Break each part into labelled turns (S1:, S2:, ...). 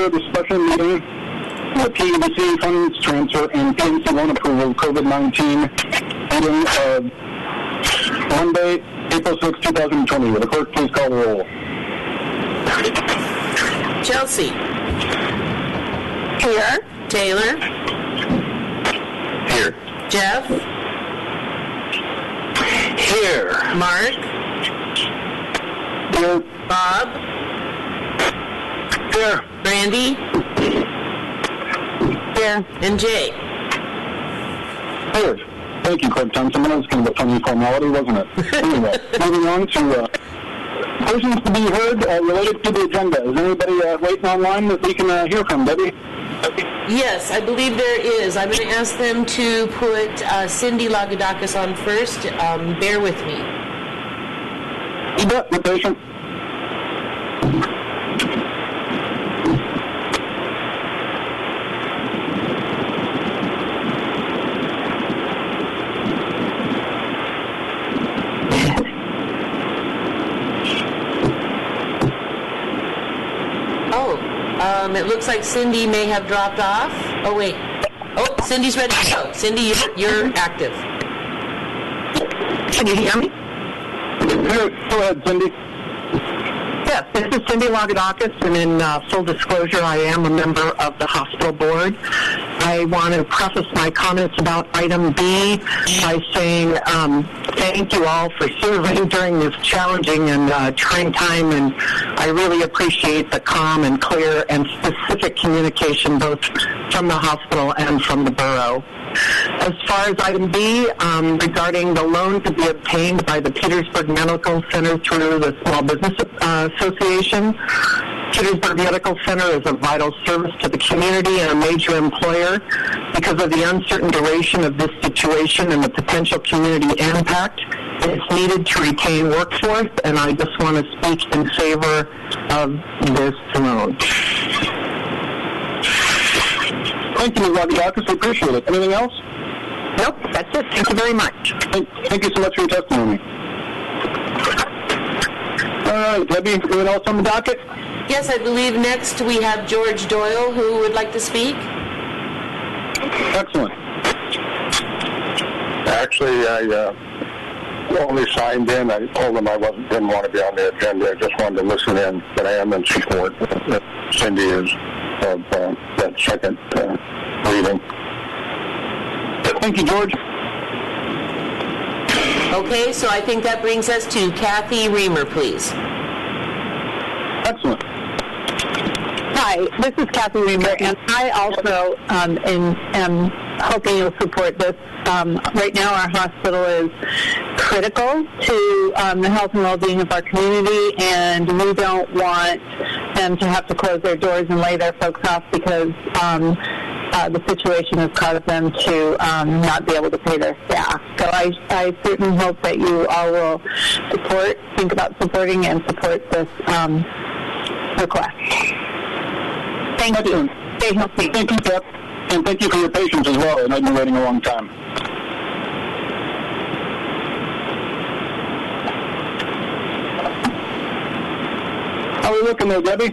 S1: consider the special meeting, the PEDC funds transfer and PNC loan approval COVID-19 meeting of Monday, April 6, 2020. Will the clerk please call the roll?
S2: Chelsea.
S3: Here.
S2: Taylor.
S1: Here.
S2: Jeff.
S1: Here.
S2: Mark.
S1: Here.
S2: Bob.
S1: Here.
S2: Brandy.
S3: Here.
S2: And Jay.
S1: Here. Thank you, Clerk Thompson. That was kind of a funny formality, wasn't it? Anyway, moving on to persons to be heard related to the agenda. Is anybody waiting online that we can hear from, Debbie?
S2: Yes, I believe there is. I'm going to ask them to put Cindy Lagodakis on first. Bear with me.
S1: You bet. Be patient.
S2: It looks like Cindy may have dropped off. Oh, wait. Oh, Cindy's ready to go. Cindy, you're active.
S3: Can you hear me?
S1: Go ahead, Cindy.
S3: Yes, this is Cindy Lagodakis, and in full disclosure, I am a member of the hospital board. I want to preface my comments about item B by saying thank you all for serving during this challenging and trying time, and I really appreciate the calm and clear and specific communication both from the hospital and from the borough. As far as item B, regarding the loan to be obtained by the Petersburg Medical Center through the Small Business Association, Petersburg Medical Center is a vital service to the community and a major employer. Because of the uncertain duration of this situation and the potential community impact, it's needed to retain workforce, and I just want to speak in favor of this loan.
S1: Thank you, Ms. Lagodakis. We appreciate it. Anything else?
S3: Nope, that's it. Thank you very much.
S1: Thank you so much for your testimony. All right, Debbie, anything else on the docket?
S2: Yes, I believe next we have George Doyle, who would like to speak.
S1: Excellent.
S4: Actually, I only signed in. I told them I didn't want to be on the agenda. I just wanted to listen in, but I am in support that Cindy is of that second reading.
S1: Thank you, George.
S2: Okay, so I think that brings us to Kathy Reamer, please.
S1: Excellent.
S5: Hi, this is Kathy Reamer, and I also am hoping you'll support this. Right now, our hospital is critical to the health and well-being of our community, and we don't want them to have to close their doors and lay their folks off because the situation has caused them to not be able to pay their staff. So I certainly hope that you all will think about supporting and support this request. Thank you. Stay healthy.
S1: Thank you, Beth. And thank you for your patience as well. And I've been waiting a long time. How are we looking there, Debbie?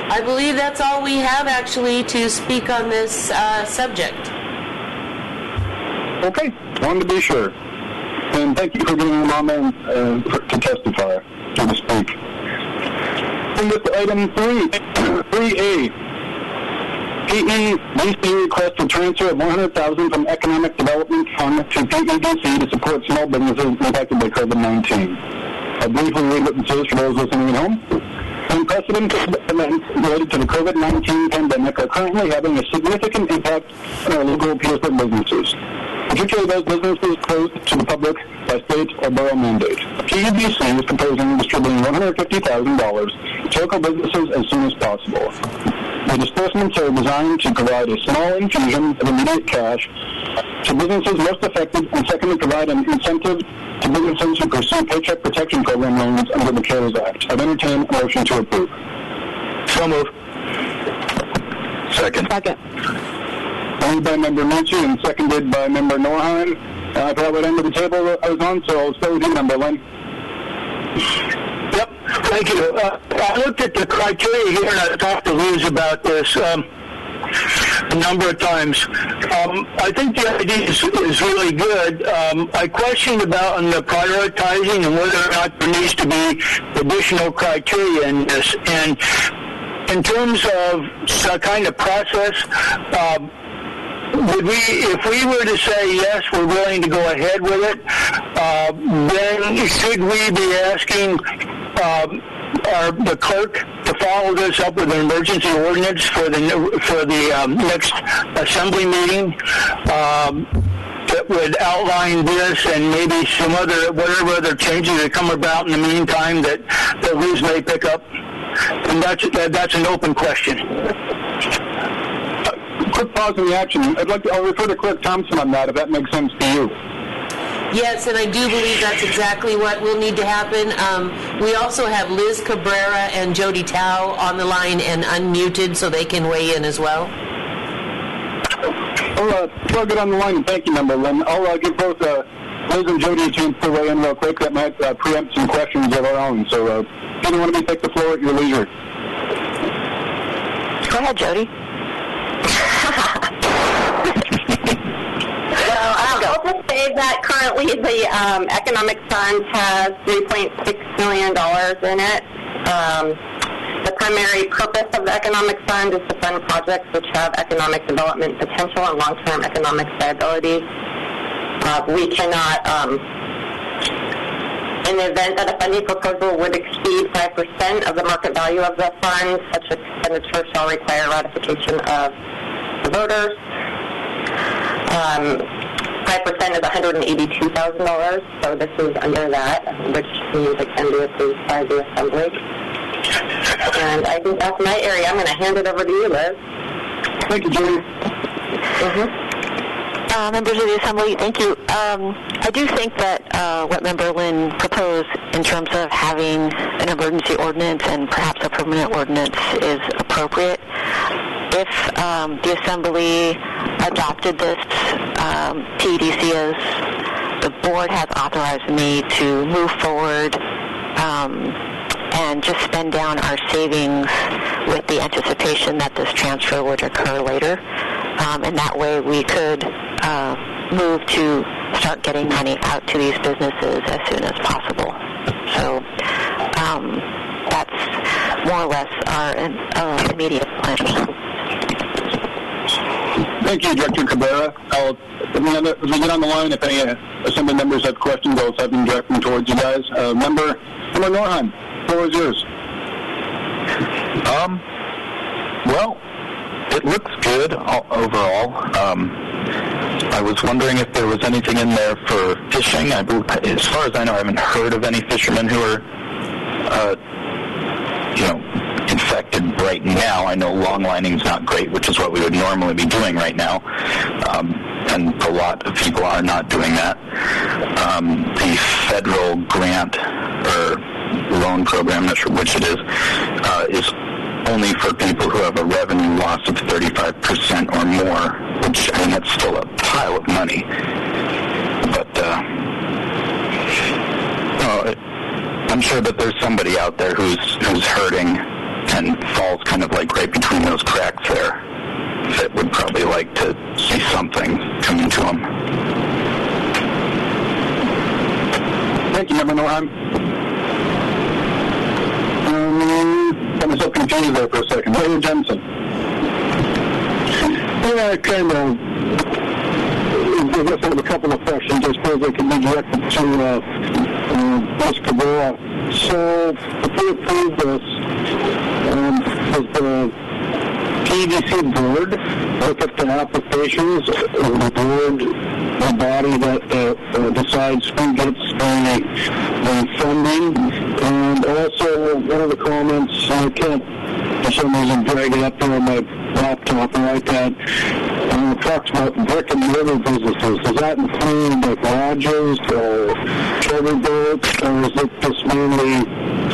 S2: I believe that's all we have, actually, to speak on this subject.
S1: Okay. Wanted to be sure. And thank you for giving them on there to testify, so to speak. And with item 3A, PEDC request a transfer of $100,000 from Economic Development Fund to PEDC to support small businesses impacted by COVID-19. I'll briefly read what it says for those listening at home. Unprecedented events related to the COVID-19 pandemic are currently having a significant impact on our local Petersburg businesses, particularly those businesses closed to the public by state or borough mandate. PEDC is proposing distributing $150,000 to local businesses as soon as possible. The disbursements are designed to provide a small infusion of immediate cash to businesses most affected, and secondly, provide an incentive to businesses who pursue Paycheck Protection Program loans under the CARES Act. I've entertained a motion to approve.
S4: So moved. Second.
S1: Moved by Member Nucci and seconded by Member Norheim. I forgot what end of the table I was on, so I'll start with you, Member Lynn.
S4: Yep.
S6: Thank you. I looked at the criteria here, and I talked to Liz about this a number of times. I think the idea is really good. I questioned about on the prioritizing and whether or not there needs to be additional criteria in this. And in terms of kind of process, if we were to say yes, we're willing to go ahead with it, then should we be asking the clerk to follow this up with an emergency ordinance for the next assembly meeting that would outline this and maybe some whatever other changes that come about in the meantime that Liz may pick up? And that's an open question.
S1: Quick pause in the action. I'll refer to Clerk Thompson on that, if that makes sense to you.
S2: Yes, and I do believe that's exactly what will need to happen. We also have Liz Cabrera and Jody Tao on the line and unmuted, so they can weigh in as well.
S1: I'll get on the line, and thank you, Member Lynn. I'll give both Liz and Jody a chance to weigh in real quick. That might preempt some questions of our own. So, anyone want to take the floor at your leisure?
S3: Go ahead, Jody.
S7: Well, I'll just say that currently the Economic Fund has $3.6 million in it. The primary purpose of the Economic Fund is to fund projects which have economic development potential and long-term economic viability. We cannot, in the event that a funding proposal would exceed 5% of the market value of the fund, such expenditure shall require ratification of the voters. 5% is $182,000, so this is under that, which means it can be approved by the Assembly. And I think that's my area. I'm going to hand it over to you, Liz.
S1: Thank you, Jody.
S3: Members of the Assembly, thank you. I do think that what Member Lynn proposed in terms of having an emergency ordinance and perhaps a permanent ordinance is appropriate. If the Assembly adopted this PEDC as the board has authorized me to move forward and just spend down our savings with the anticipation that this transfer would occur later. And that way we could move to start getting money out to these businesses as soon as possible. So that's more or less our immediate plan.
S1: Thank you, Director Cabrera. As we get on the line, if any Assembly members have questions, I'll have them direct them towards you guys. Member Norheim, the floor is yours.
S8: Well, it looks good overall. I was wondering if there was anything in there for fishing. As far as I know, I haven't heard of any fishermen who are, infected right now. I know longlining's not great, which is what we would normally be doing right now, and a lot of people are not doing that. The federal grant or loan program, I'm not sure which it is only for people who have a revenue loss of 35% or more, which, I mean, that's still a pile of money. But I'm sure that there's somebody out there who's hurting and falls kind of like right between those cracks there that would probably like to see something coming to them.
S1: Thank you, Member Norheim. Got myself confused there for a second. William Jensen.
S4: Yeah, I kind of have a couple of questions. I suppose they can be directed to Ms. Cabrera. So, if we approve this, does the PEDC board look at the applications of the board, the body that decides who gets the funding? And also, one of the comments, I can't for some reason drag it up there on my laptop or iPad, talks about brick and mortar businesses. Does that include like lodges or charter boats, or is it just mainly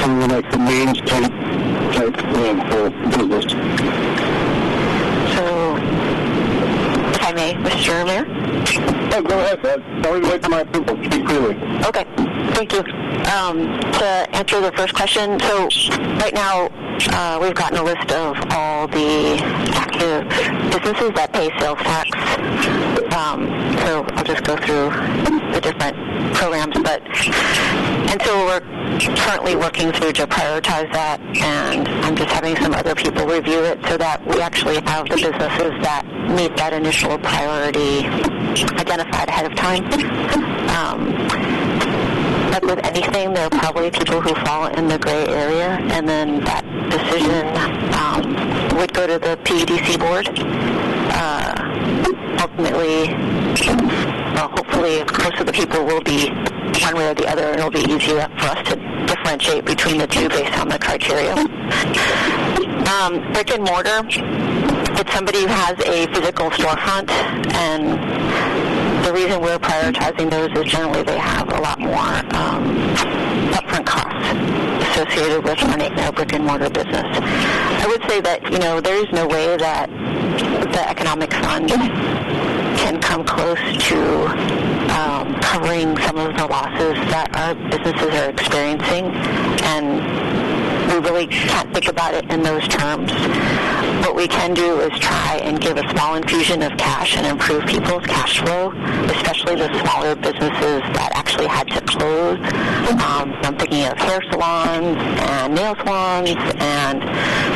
S4: for like the Main Street type business?
S3: So, if I may, Mr. Mayor?
S1: Oh, go ahead, Ed. I'll wait for my approval. Speak freely.
S3: Okay.
S9: Thank you. To answer the first question, so right now we've gotten a list of all the active businesses that pay sales tax. So I'll just go through the different programs, and so we're currently working through to prioritize that, and I'm just having some other people review it so that we actually have the businesses that meet that initial priority identified ahead of time. But with anything, there are probably people who fall in the gray area, and then that decision would go to the PEDC board. Ultimately, well, hopefully, most of the people will be one way or the other, and it'll be easier for us to differentiate between the two based on the criteria. Brick and mortar, it's somebody who has a physical storefront, and the reason we're prioritizing those is generally they have a lot more upfront costs associated with running their brick and mortar business. I would say that, there is no way that the economic fund can come close to covering some of the losses that our businesses are experiencing, and we really can't think about it in those terms. What we can do is try and give a small infusion of cash and improve people's cash flow, especially the smaller businesses that actually had to close. I'm thinking of hair salons and nail salons and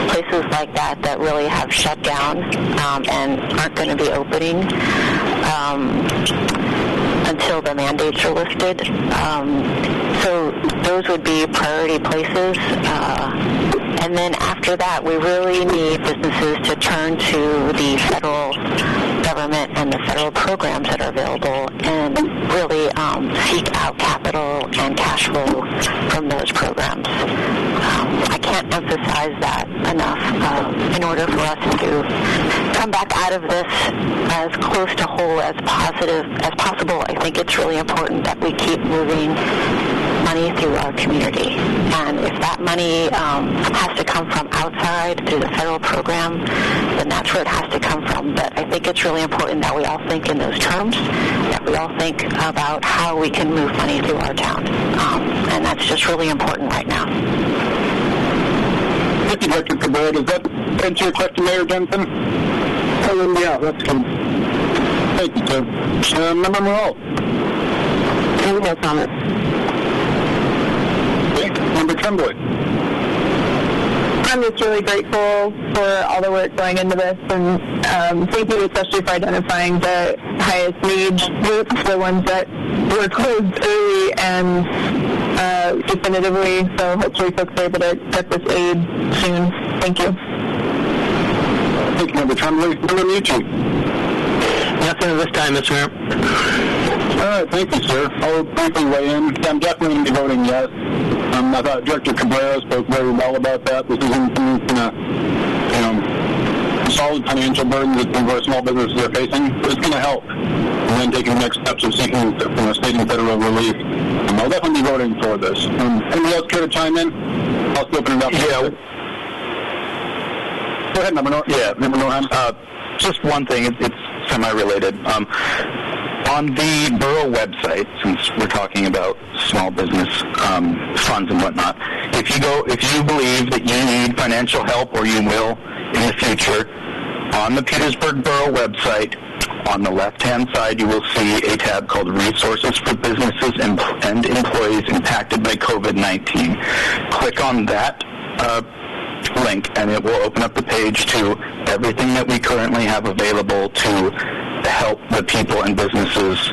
S9: places like that that really have shut down and aren't going to be opening until the mandates are lifted. So those would be priority places. And then after that, we really need businesses to turn to the federal government and the federal programs that are available and really seek out capital and cash flow from those programs. I can't emphasize that enough. In order for us to come back out of this as close to whole as possible, I think it's really important that we keep moving money through our community. And if that money has to come from outside through the federal program, then that's where it has to come from. But I think it's really important that we all think in those terms, that we all think about how we can move money through our town. And that's just really important right now.
S1: Thank you, Dr. Cabrera. Does that answer your question, Mayor Jensen? Yeah, that's good. Thank you, sir. Member Morrell.
S3: No comment.
S1: Member Tremblay.
S5: I'm just really grateful for all the work going into this, and thank you especially for identifying the highest needs groups, the ones that were closed early and definitively, so hopefully folks are able to get this aid soon. Thank you.
S1: Thank you, Member Tremblay. Member Mucci.
S6: Nothing at this time, Mr. Mayor.
S1: All right, thank you, sir. I'll briefly weigh in. I'm definitely going to be voting yes. I thought Director Cabrera spoke very well about that. This isn't going to, solid financial burden that our small businesses are facing, but it's going to help. And then taking the next steps of seeking state and federal relief. I'll definitely be voting for this. Anybody else care to chime in? I'll still open it up.
S8: Yeah.
S1: Go ahead, Member Norham.
S8: Yeah.
S1: Member Norham.
S8: Just one thing. It's semi-related. On the Borough website, since we're talking about small business funds and whatnot, if you believe that you need financial help, or you will in the future, on the Petersburg Borough website, on the left-hand side, you will see a tab called Resources for Businesses and Employees Impacted by COVID-19. Click on that link, and it will open up the page to everything that we currently have available to help the people and businesses,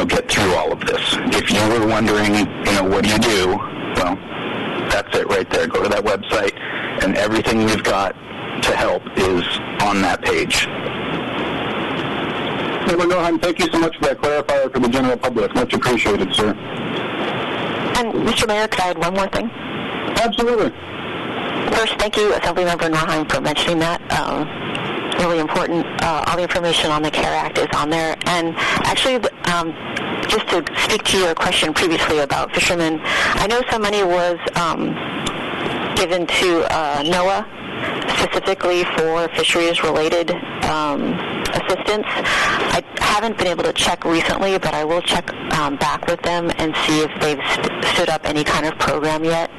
S8: get through all of this. If you were wondering, what do you do? Well, that's it right there. Go to that website, and everything we've got to help is on that page.
S1: Member Norham, thank you so much for that clarifier for the general public. Much appreciated, sir.
S9: And Mr. Mayor, could I add one more thing?
S1: Absolutely.
S9: First, thank you, Assemblymember Norheim, for mentioning that. Really important. All the information on the CARE Act is on there. And actually, just to speak to your question previously about fishermen, I know some money was given to NOAA specifically for fisheries-related assistance. I haven't been able to check recently, but I will check back with them and see if they've stood up any kind of program yet.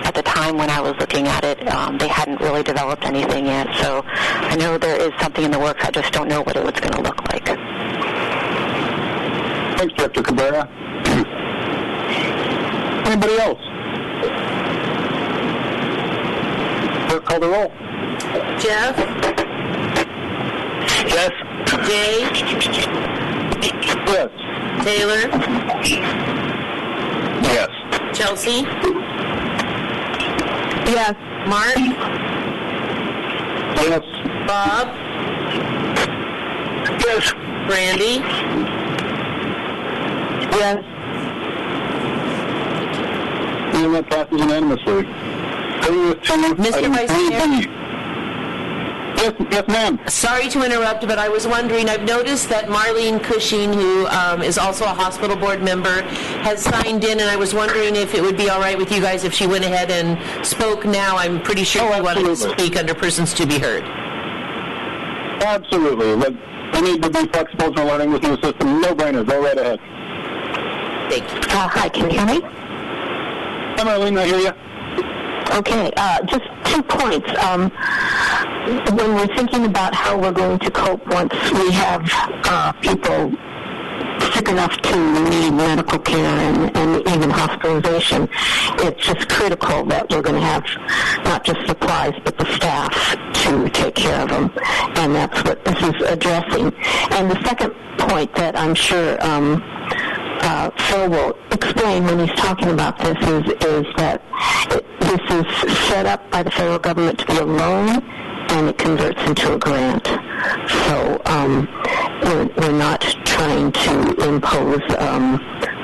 S9: At the time when I was looking at it, they hadn't really developed anything yet. So I know there is something in the works. I just don't know what it was going to look like.
S1: Thanks, Director Cabrera. Anybody else? Clerk, call the roll.
S2: Jeff?
S6: Yes.
S2: Jay?
S1: Yes.
S2: Taylor?
S8: Yes.
S2: Chelsea?
S5: Yes.
S2: Mark?
S1: Yes.
S2: Bob?
S6: Yes.
S2: Brandy?
S5: Yes.
S1: And that passes unanimously.
S2: Mr. Vice Mayor?
S1: Yes, ma'am.
S2: Sorry to interrupt, but I was wondering, I've noticed that Marlene Cushing, who is also a hospital board member, has signed in, and I was wondering if it would be all right with you guys if she went ahead and spoke now. I'm pretty sure you wanted to speak under persons to be heard.
S1: Absolutely. We need to be flexible to learning this new system. No brainer. Go right ahead.
S2: Thank you.
S3: Hi, can you hear me?
S1: Hi, Marlene. I hear you.
S3: Okay, just 2 points. When we're thinking about how we're going to cope once we have people sick enough to need medical care and even hospitalization, it's just critical that we're going to have not just supplies but the staff to take care of them, and that's what this is addressing. And the second point that I'm sure Phil will explain when he's talking about this is that this is set up by the federal government to be a loan, and it converts into a grant. So we're not trying to impose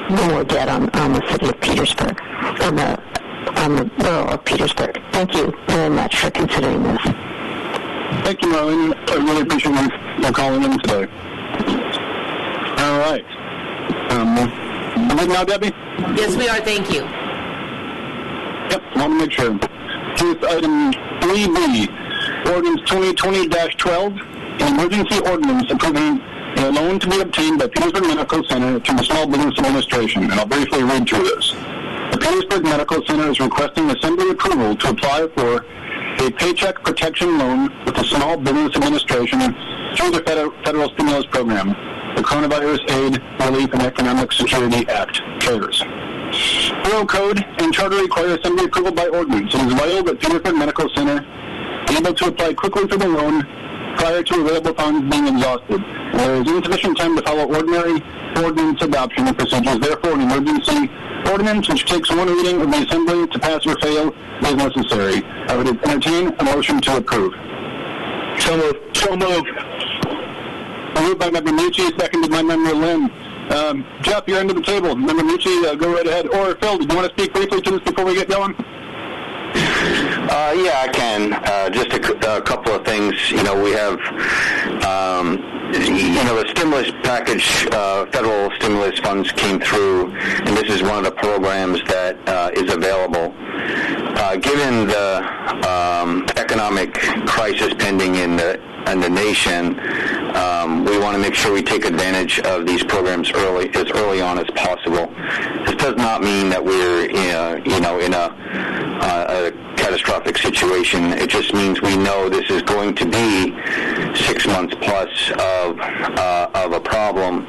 S3: more debt on the city of Petersburg, on the borough of Petersburg. Thank you very much for considering this.
S1: Thank you, Marlene. I really appreciate you calling in today. All right. Good now, Debbie?
S2: Yes, we are. Thank you.
S1: Yep, want to make sure. Here's item 3B, Ordinance 2020-12, an emergency ordinance approving a loan to be obtained by Petersburg Medical Center to the Small Business Administration, and I'll briefly read through this. The Petersburg Medical Center is requesting Assembly approval to apply for a paycheck protection loan with the Small Business Administration through the federal stimulus program, the Coronavirus Aid, Relief, and Economic Security Act, CARES. Borough Code and Charter require Assembly approval by ordinance. It is vital that Petersburg Medical Center be able to apply quickly for the loan prior to available funds being exhausted. There is insufficient time to follow ordinary ordinance adoption procedures. Therefore, an emergency ordinance which takes one reading of the Assembly to pass or fail is necessary. I would entertain a motion to approve.
S6: So moved.
S1: Moved by Member Mucci, seconded by Member Lynn. Jeff, you're under the table. Member Mucci, go right ahead. Or Phil, did you want to speak briefly to this before we get going?
S8: Yeah, I can. Just a couple of things. We have, the stimulus package, federal stimulus funds came through, and this is one of the programs that is available. Given the economic crisis pending in the nation, we want to make sure we take advantage of these programs as early on as possible. This does not mean that we're in a catastrophic situation. It just means we know this is going to be 6 months plus of a problem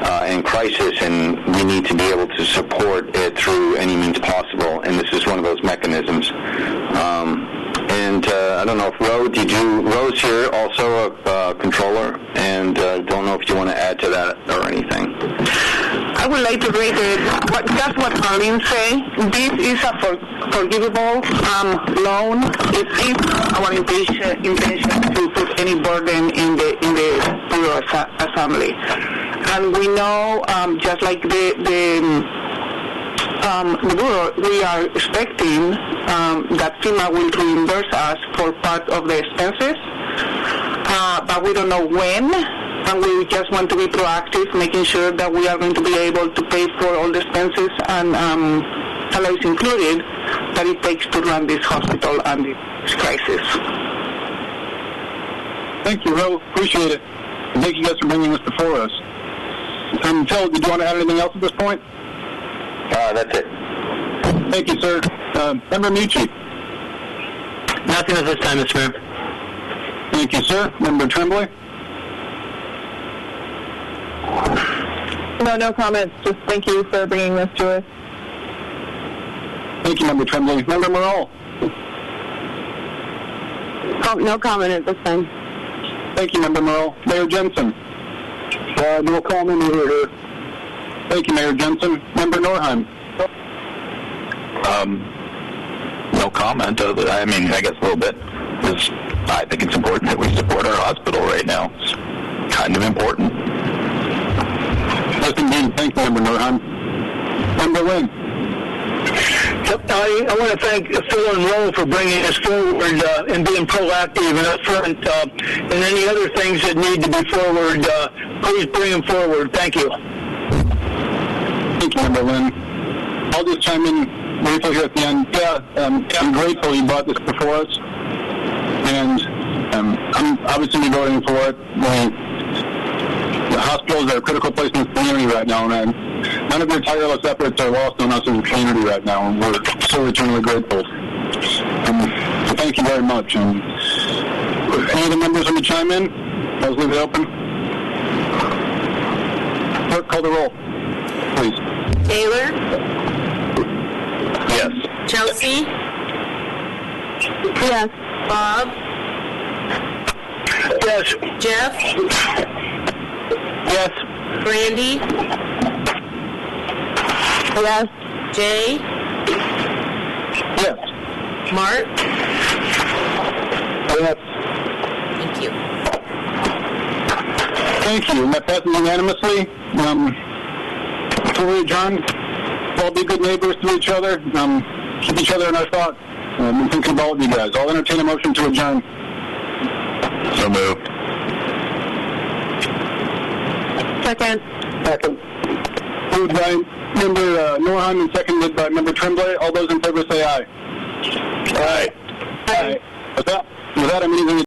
S8: and crisis, and we need to be able to support it through any means possible. And this is one of those mechanisms. I don't know if Rose here, also a controller, and don't know if you want to add to that or anything.
S3: I would like to reiterate just what Marlene said. This is a forgivable loan. It is our intention to put any burden in the Bureau Assembly. And we know, just like the Bureau, we are expecting that FEMA will reimburse us for part of the expenses, but we don't know when. And we just want to be proactive, making sure that we are going to be able to pay for all the expenses and salaries included that it takes to run this hospital and this crisis.
S1: Thank you, Ro. Appreciate it. Thank you guys for bringing this before us. Phil, did you want to add anything else at this point?
S4: That's it.
S1: Thank you, sir. Member Mucci.
S6: Nothing at this time, Mr. Mayor.
S1: Thank you, sir. Member Tremblay.
S5: No comments. Just thank you for bringing this to us.
S1: Thank you, Member Tremblay. Member Morrell.
S5: Oh, no comment at this time.
S1: Thank you, Member Morrell. Mayor Jensen. No comment here. Thank you, Mayor Jensen. Member Norheim.
S8: No comment. I mean, I guess a little bit. I think it's important that we support our hospital right now. It's kind of important.
S1: Yes, indeed. Thank you, Member Norheim. Member Lynn.
S6: I want to thank Phil and Ro for bringing us forward and being proactive and upfront, and any other things that need to be forward, please bring them forward. Thank you.
S1: Thank you, Member Lynn. I'll just chime in briefly here at the end. Yeah, I'm grateful you brought this before us, and I'm obviously voting for it. The hospitals are a critical place in the community right now, and none of your tireless efforts are lost on us as a community right now, and we're so eternally grateful. So thank you very much. And any of the members want to chime in? I'll leave it open. Clerk, call the roll, please.
S2: Taylor?
S8: Yes.
S2: Chelsea?
S5: Yes.
S2: Bob?
S6: Yes.
S2: Jeff?
S6: Yes.
S2: Brandy?
S5: Yes.
S2: Jay?
S1: Yes.
S2: Mark?
S1: Yes.
S2: Thank you.
S1: Thank you. And that passes unanimously. Before we adjourn, we'll all be good neighbors to each other. Keep each other in our thoughts. I'm thinking about you guys. I'll entertain a motion to adjourn.
S8: So moved.
S5: Second.
S1: Moved by Member Norheim and seconded by Member Tremblay. All those in favor say aye.
S8: Aye.
S1: Aye. With that, I'm using